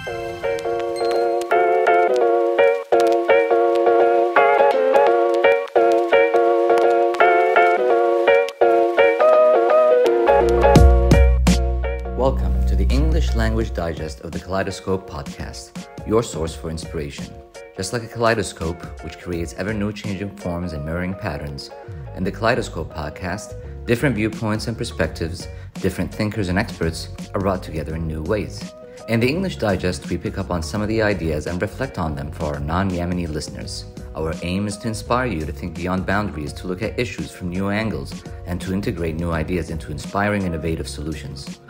Welcome to the English Language Digest of the Kaleidoscope podcast, your source for inspiration. Just like a kaleidoscope, which creates ever-new changing forms and mirroring patterns, in the Kaleidoscope podcast, different viewpoints and perspectives, different thinkers and experts are brought together in new ways. In the English Digest, we pick up on some of the ideas and reflect on them for our non-Yemeni listeners. Our aim is to inspire you to think beyond boundaries, to look at issues from new angles, and to integrate new ideas into inspiring, innovative solutions.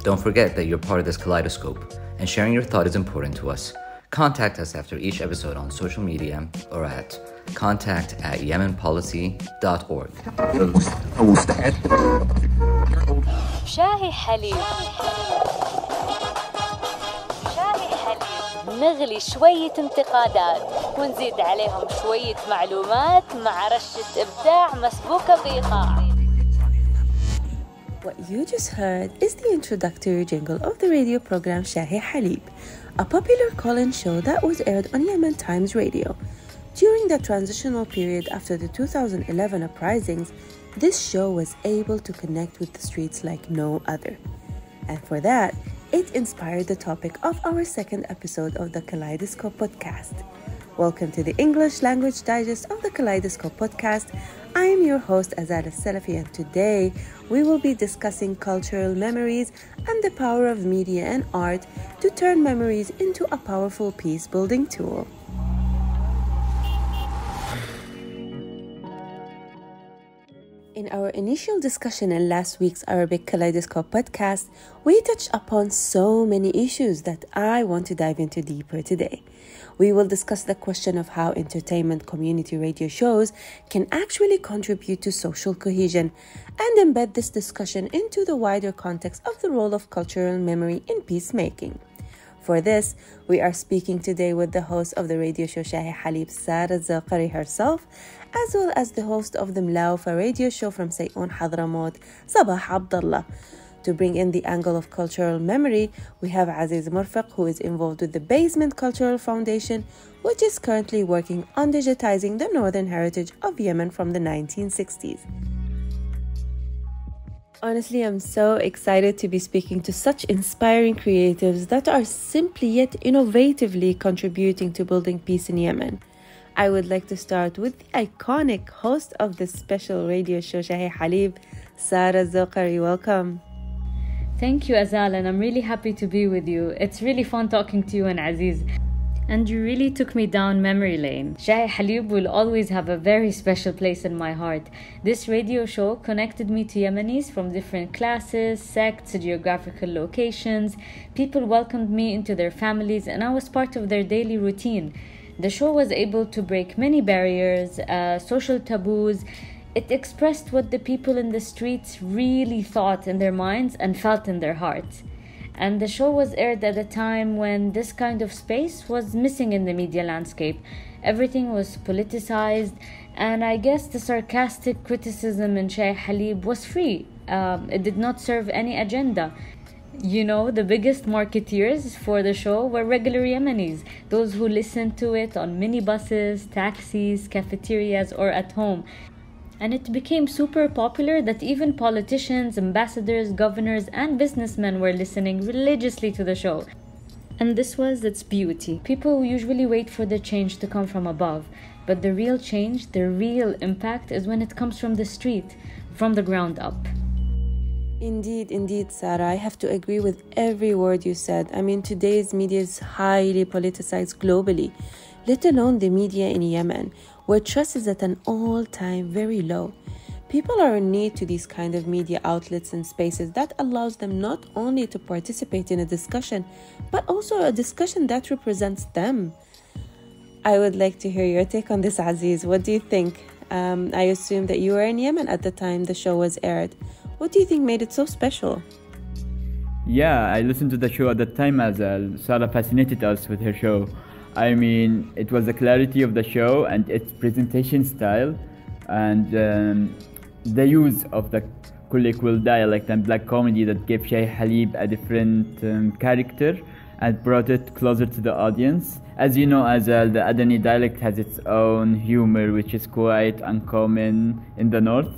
Don't forget that you're part of this kaleidoscope, and sharing your thought is important to us. Contact us after each episode on social media or at contact@yemenpolicy.org. شاهي حليب شاهي حليب نغلي شوية انتقادات ونزيد عليهم شوية معلومات مع رشة إبداع مسبوكة بإيقاع. What you just heard is the introductory jingle of the radio program Shahi Haleeb, a popular call-in show that was aired on Yemen Times Radio. During the transitional period after the 2011 uprisings, this show was able to connect with the streets like no other. And for that, it inspired the topic of our second episode of the Kaleidoscope podcast. Welcome to the English Language Digest of the Kaleidoscope podcast. I am your host, Azal, al-Salafi, and today we will be discussing cultural memories and the power of media and art to turn memories into a powerful peace-building tool. In our initial discussion in last week's Arabic Kaleidoscope podcast, we touched upon so many issues that I want to dive into deeper today. We will discuss the question of how entertainment community radio shows can actually contribute to social cohesion and embed this discussion into the wider context of the role of cultural memory in peacemaking. For this, we are speaking today with the host of the radio show Shahi Haleeb, Sara al-Zawqari herself, as well as the host of the Mlawafah radio show from Sayoun Hadramaut, Sabah Abdullah. To bring in the angle of cultural memory, we have Aziz Morfeq, who is involved with the Basement Cultural Foundation, which is currently working on digitizing the northern heritage of Yemen from the 1960s. Honestly, I'm so excited to be speaking to such inspiring creatives that are simply yet innovatively contributing to building peace in Yemen. I would like to start with the iconic host of this special radio show, Shahi Haleeb, Sara al-Zawqari. Welcome. Thank you, Azal, and I'm really happy to be with you. It's really fun talking to you and Aziz. And you really took me down memory lane. Shahi Haleeb will always have a very special place in my heart. This radio show connected me to Yemenis from different classes, sects, geographical locations. People welcomed me into their families and I was part of their daily routine. The show was able to break many barriers, social taboos. It expressed what the people in the streets really thought in their minds and felt in their hearts. And the show was aired at a time when this kind of space was missing in the media landscape. Everything was politicized, and I guess the sarcastic criticism in Shahi Haleeb was free. It did not serve any agenda. You know, the biggest marketeers for the show were regular Yemenis, those who listened to it on minibuses, taxis, cafeterias, or at home. And it became super popular that even politicians, ambassadors, governors, and businessmen were listening religiously to the show. And this was its beauty. People usually wait for the change to come from above, but the real change, the real impact is when it comes from the street, from the ground up. Indeed, Sara. I have to agree with every word you said. I mean, today's media is highly politicized globally, let alone the media in Yemen, where trust is at an all-time very low. People are in need to these kind of media outlets and spaces that allows them not only to participate in a discussion, but also a discussion that represents them. I would like to hear your take on this, Aziz. What do you think? I assume that you were in Yemen at the time the show was aired. What do you think made it so special? Yeah, I listened to the show at the time as Sara fascinated us with her show. I mean, it was the clarity of the show and its presentation style and the use of the colloquial dialect and black comedy that gave Shahi Haleeb a different character and brought it closer to the audience. As you know, Azal, the Adani dialect has its own humor, which is quite uncommon in the north.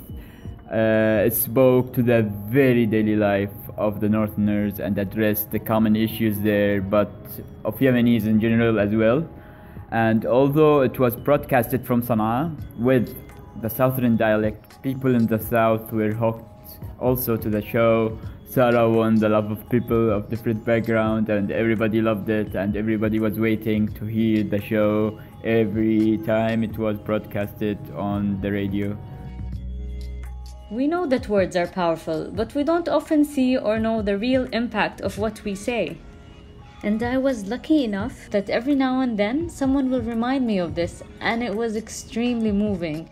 It spoke to the very daily life of the northerners and addressed the common issues there, but of Yemenis in general as well. And although it was broadcasted from Sana'a with the southern dialect, people in the south were hooked also to the show. Sara won the love of people of different backgrounds, and everybody loved it, and everybody was waiting to hear the show every time it was broadcasted on the radio. We know that words are powerful, but we don't often see or know the real impact of what we say. And I was lucky enough that every now and then someone will remind me of this, and it was extremely moving.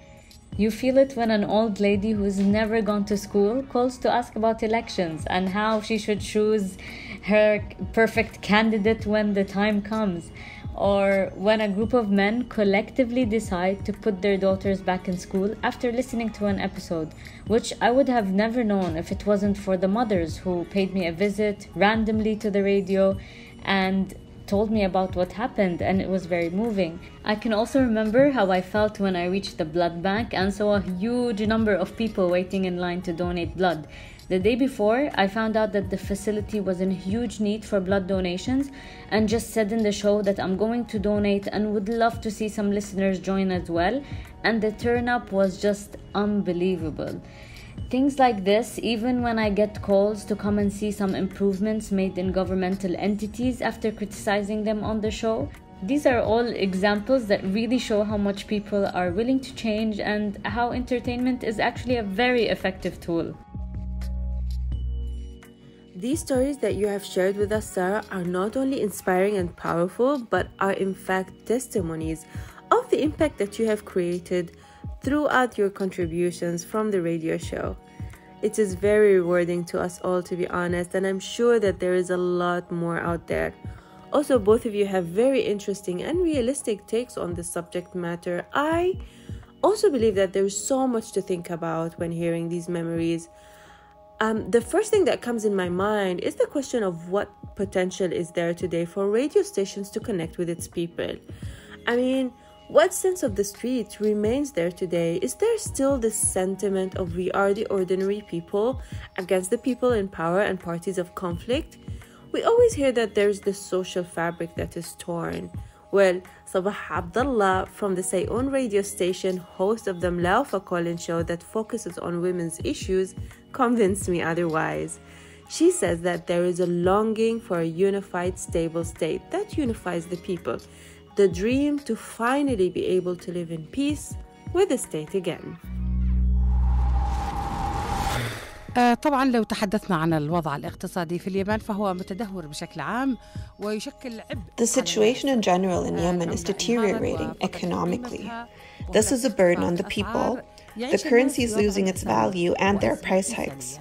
You feel it when an old lady who's never gone to school calls to ask about elections and how she should choose her perfect candidate when the time comes. Or when a group of men collectively decide to put their daughters back in school after listening to an episode, which I would have never known if it wasn't for the mothers who paid me a visit randomly to the radio and told me about what happened, and it was very moving. I can also remember how I felt when I reached the blood bank and saw a huge number of people waiting in line to donate blood. The day before, I found out that the facility was in huge need for blood donations and just said in the show that I'm going to donate and would love to see some listeners join as well, and the turn up was just unbelievable. Things like this, even when I get calls to come and see some improvements made in governmental entities after criticizing them on the show, these are all examples that really show how much people are willing to change and how entertainment is actually a very effective tool. These stories that you have shared with us, Sara, are not only inspiring and powerful, but are in fact testimonies of the impact that you have created throughout your contributions from the radio show. It is very rewarding to us all, to be honest, and I'm sure that there is a lot more out there. Also, both of you have very interesting and realistic takes on this subject matter. I also believe that there's so much to think about when hearing these memories. The first thing that comes in my mind is the question of what potential is there today for radio stations to connect with its people. I mean, what sense of the streets remains there today? Is there still this sentiment of we are the ordinary people against the people in power and parties of conflict? We always hear that there's this social fabric that is torn. Well, Sabah Abdullah from the Sayoun radio station, host of the Mlawafah call-in show that focuses on women's issues, convinced me otherwise. She says that there is a longing for a unified, stable state that unifies the people. The dream to finally be able to live in peace with the state again. طبعا لو تحدثنا عن الوضع الاقتصادي في اليمن فهو متدهور بشكل عام ويشكل عبء. The situation in general in Yemen is deteriorating economically. This is a burden on the people. The currency is losing its value and there are price hikes.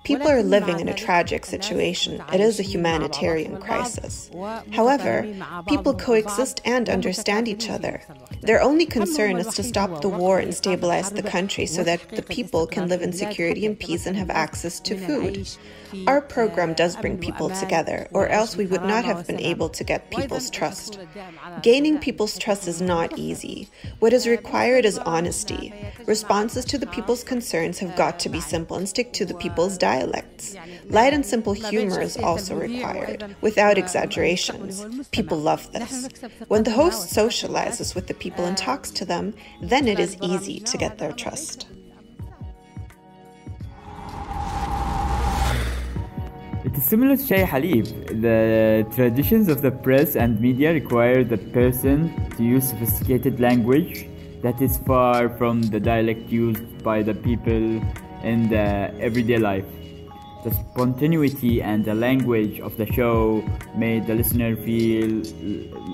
People are living in a tragic situation. It is a humanitarian crisis. However, people coexist and understand each other. Their only concern is to stop the war and stabilize the country so that the people can live in security and peace and have access to food. Our program does bring people together, or else we would not have been able to get people's trust. Gaining people's trust is not easy. What is required is honesty. Responses to the people's concerns have got to be simple and stick to the people's dialects. Light and simple humor is also required, without exaggerations. People love this. When the host socializes with the people and talks to them, then it is easy to get their trust. It is similar to Shahi Haleeb. The traditions of the press and media require the person to use sophisticated language that is far from the dialect used by the people in the everyday life. The spontaneity and the language of the show made the listener feel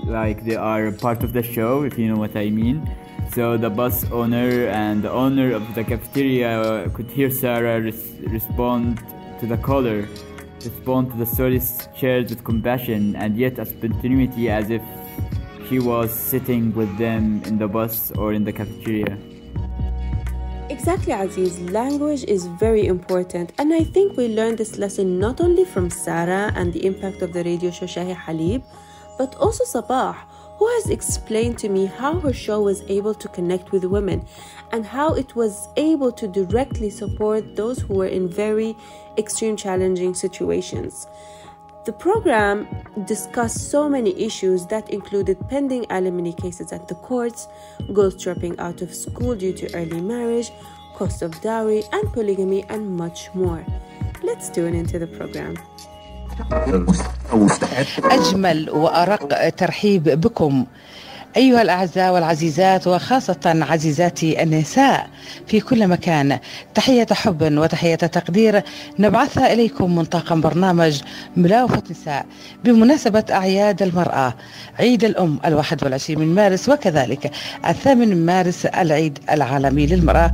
like they are part of the show, if you know what I mean. So the bus owner and the owner of the cafeteria could hear Sara respond to the caller, respond to the stories shared with compassion and yet a spontaneity as if she was sitting with them in the bus or in the cafeteria. Exactly, Aziz. Language is very important, and I think we learned this lesson not only from Sara and the impact of the radio show Shahi Haleeb, but also Sabah, who has explained to me how her show was able to connect with women and how it was able to directly support those who were in very extreme challenging situations. The program discussed so many issues that included pending alimony cases at the courts, girls dropping out of school due to early marriage, cost of dowry and polygamy, and much more. Let's tune into the program. أجمل وأرق ترحيب بكم أيها الأعزاء والعزيزات، وخاصة عزيزاتي النساء في كل مكان. تحية حب وتحية تقدير نبعثها إليكم من طاقم برنامج ملاوفة نساء بمناسبة أعياد المرأة، عيد الأم 21 من مارس، وكذلك 8 من مارس العيد العالمي للمرأة.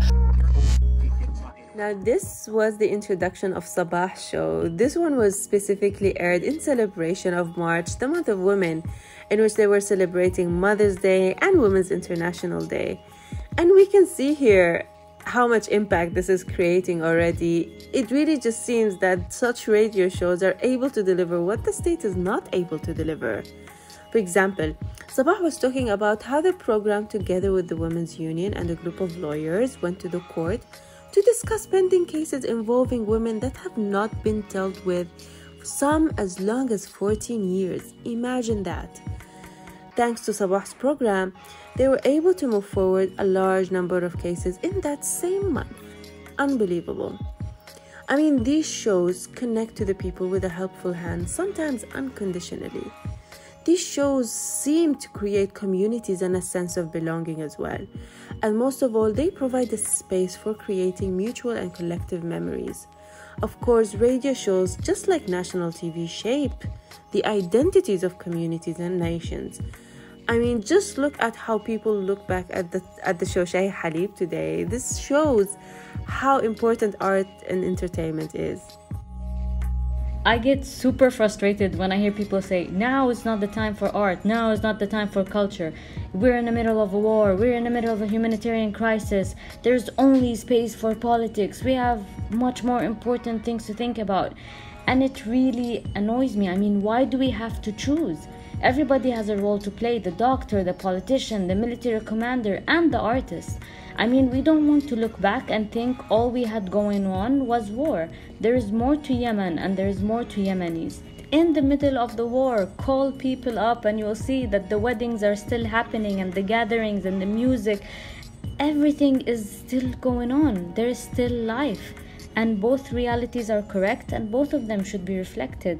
Now this was the introduction of Sabah's show. This one was specifically aired in celebration of March, the month of women, in which they were celebrating Mother's Day and Women's International Day. And we can see here how much impact this is creating already. It really just seems that such radio shows are able to deliver what the state is not able to deliver. For example, Sabah was talking about how the program, together with the Women's Union and a group of lawyers, went to the court to discuss pending cases involving women that have not been dealt with, some as long as 14 years. Imagine that. Thanks to Sabah's program, they were able to move forward a large number of cases in that same month. Unbelievable. I mean, these shows connect to the people with a helpful hand, sometimes unconditionally. These shows seem to create communities and a sense of belonging as well. And most of all, they provide a space for creating mutual and collective memories. Of course, radio shows, just like national TV, shape the identities of communities and nations. I mean, just look at how people look back at the show Shahi Haleeb today. This shows how important art and entertainment is. I get super frustrated when I hear people say, now is not the time for art, now is not the time for culture. We're in the middle of a war, we're in the middle of a humanitarian crisis, there's only space for politics, we have much more important things to think about. And it really annoys me. I mean, why do we have to choose? Everybody has a role to play, the doctor, the politician, the military commander, and the artist. I mean, we don't want to look back and think all we had going on was war. There is more to Yemen and there is more to Yemenis. In the middle of the war, call people up and you'll see that the weddings are still happening and the gatherings and the music. Everything is still going on. There is still life. And both realities are correct and both of them should be reflected.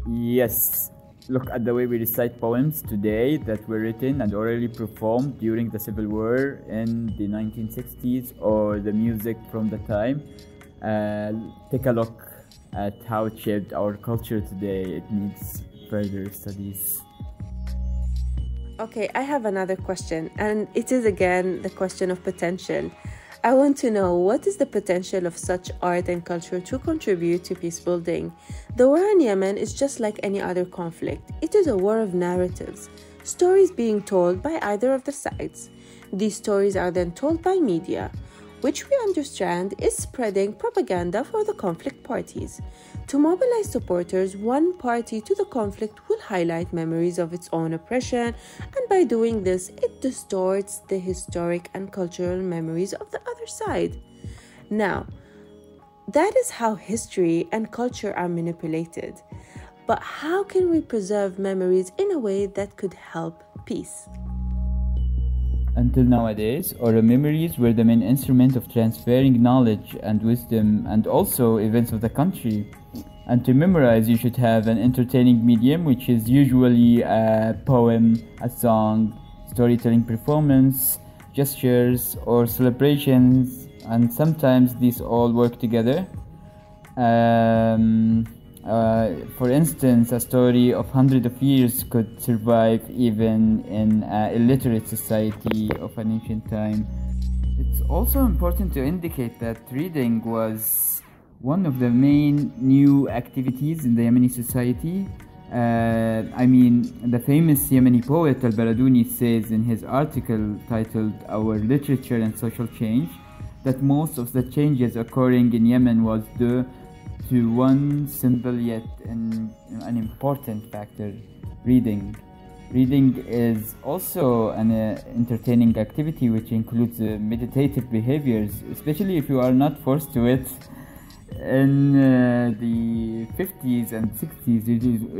Yes. Look at the way we recite poems today that were written and orally performed during the Civil War in the 1960s, or the music from the time. Take a look at how it shaped our culture today. It needs further studies. Okay, I have another question, and it is again the question of potential. I want to know, what is the potential of such art and culture to contribute to peace building? The war in Yemen is just like any other conflict. It is a war of narratives, stories being told by either of the sides. These stories are then told by media, which we understand is spreading propaganda for the conflict parties. To mobilize supporters, one party to the conflict will highlight memories of its own oppression, and by doing this, it distorts the historic and cultural memories of the other side. Now, that is how history and culture are manipulated. But how can we preserve memories in a way that could help peace? Until nowadays, oral memories were the main instrument of transferring knowledge and wisdom and also events of the country. And to memorize, you should have an entertaining medium, which is usually a poem, a song, storytelling performance, gestures, or celebrations, and sometimes these all work together. For instance, a story of hundreds of years could survive even in an illiterate society of an ancient time. It's also important to indicate that reading was one of the main new activities in the Yemeni society, The famous Yemeni poet Al-Baraduni says in his article titled Our Literature and Social Change that most of the changes occurring in Yemen was due to one simple yet an important factor: reading. Reading is also an entertaining activity which includes meditative behaviors, especially if you are not forced to it. In the 50s and 60s,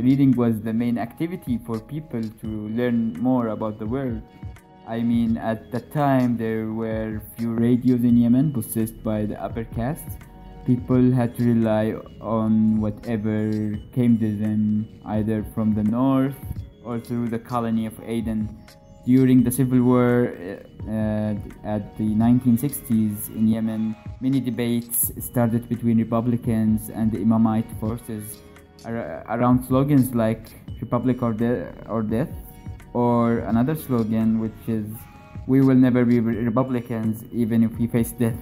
reading was the main activity for people to learn more about the world. At that time, there were few radios in Yemen possessed by the upper caste. People had to rely on whatever came to them, either from the north or through the colony of Aden. During the civil war at the 1960s in Yemen, many debates started between Republicans and the Imamite forces around slogans like Republic or Death, or another slogan which is "We will never be Republicans even if we face death."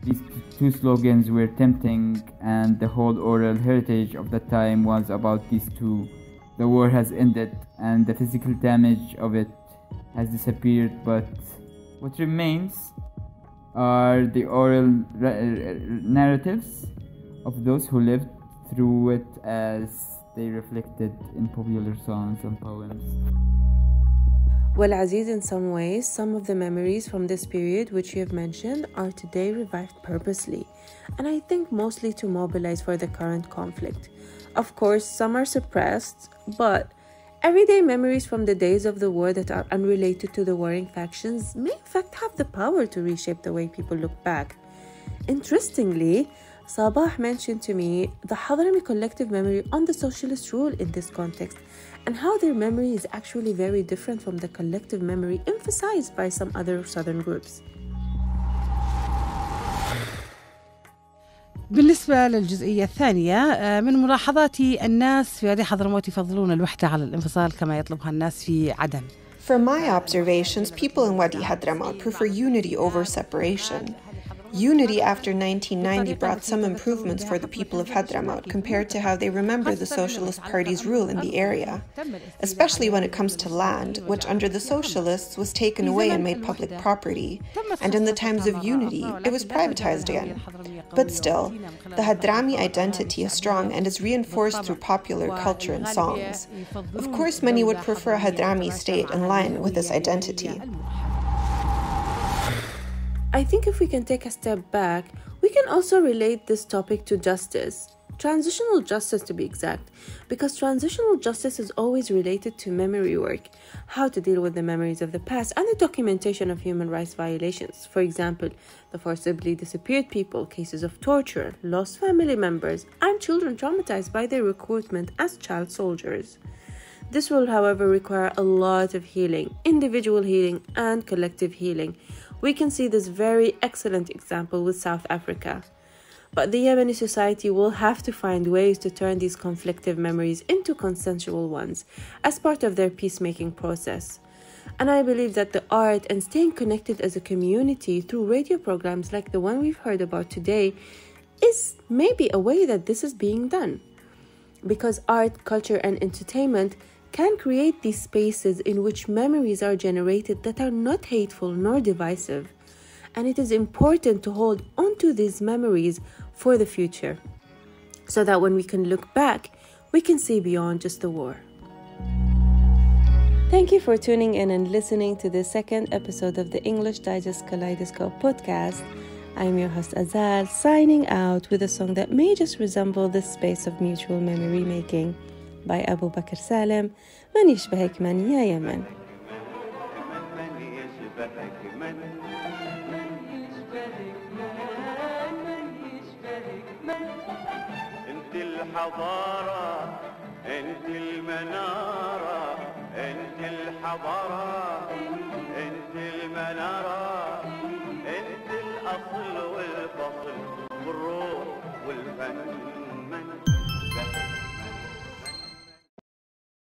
These two slogans were tempting, and the whole oral heritage of the time was about these two. The war has ended and the physical damage of it has disappeared, but what remains are the oral narratives of those who lived through it as they reflected in popular songs and poems. Well, Aziz, in some ways, some of the memories from this period which you have mentioned are today revived purposely, and I think mostly to mobilize for the current conflict. Of course, some are suppressed, but everyday memories from the days of the war that are unrelated to the warring factions may in fact have the power to reshape the way people look back. Interestingly, Sabah mentioned to me the Hadrami collective memory on the socialist rule in this context, and how their memory is actually very different from the collective memory emphasized by some other southern groups. بالنسبة للجزئية الثانية من ملاحظاتي، الناس في وادي حضرموت يفضلون الوحدة على الانفصال كما يطلبها الناس في عدن. From my observations, people in Wadi Hadramaut prefer unity over separation. Unity after 1990 brought some improvements for the people of Hadramaut compared to how they remember the Socialist Party's rule in the area, especially when it comes to land, which under the Socialists was taken away and made public property, and in the times of unity, it was privatized again. But still, the Hadrami identity is strong and is reinforced through popular culture and songs. Of course, many would prefer a Hadrami state in line with this identity. I think if we can take a step back, we can also relate this topic to justice. Transitional justice, to be exact, because transitional justice is always related to memory work, how to deal with the memories of the past and the documentation of human rights violations. For example, the forcibly disappeared people, cases of torture, lost family members, and children traumatized by their recruitment as child soldiers. This will, however, require a lot of healing, individual healing and collective healing. We can see this very excellent example with South Africa. But the Yemeni society will have to find ways to turn these conflictive memories into consensual ones as part of their peacemaking process. And I believe that the art and staying connected as a community through radio programs like the one we've heard about today is maybe a way that this is being done. Because art, culture, and entertainment can create these spaces in which memories are generated that are not hateful nor divisive. And it is important to hold onto these memories for the future, so that when we can look back, we can see beyond just the war. Thank you for tuning in and listening to the second episode of the English Digest Kaleidoscope podcast. I'm your host Azal, signing out with a song that may just resemble this space of mutual memory making by Abu Bakr Salem, من يشبهك من يا يمن. انت الحضارة، انت المنارة، انت الحضارة، انت المنارة، انت الأصل والفصل والروح والفن.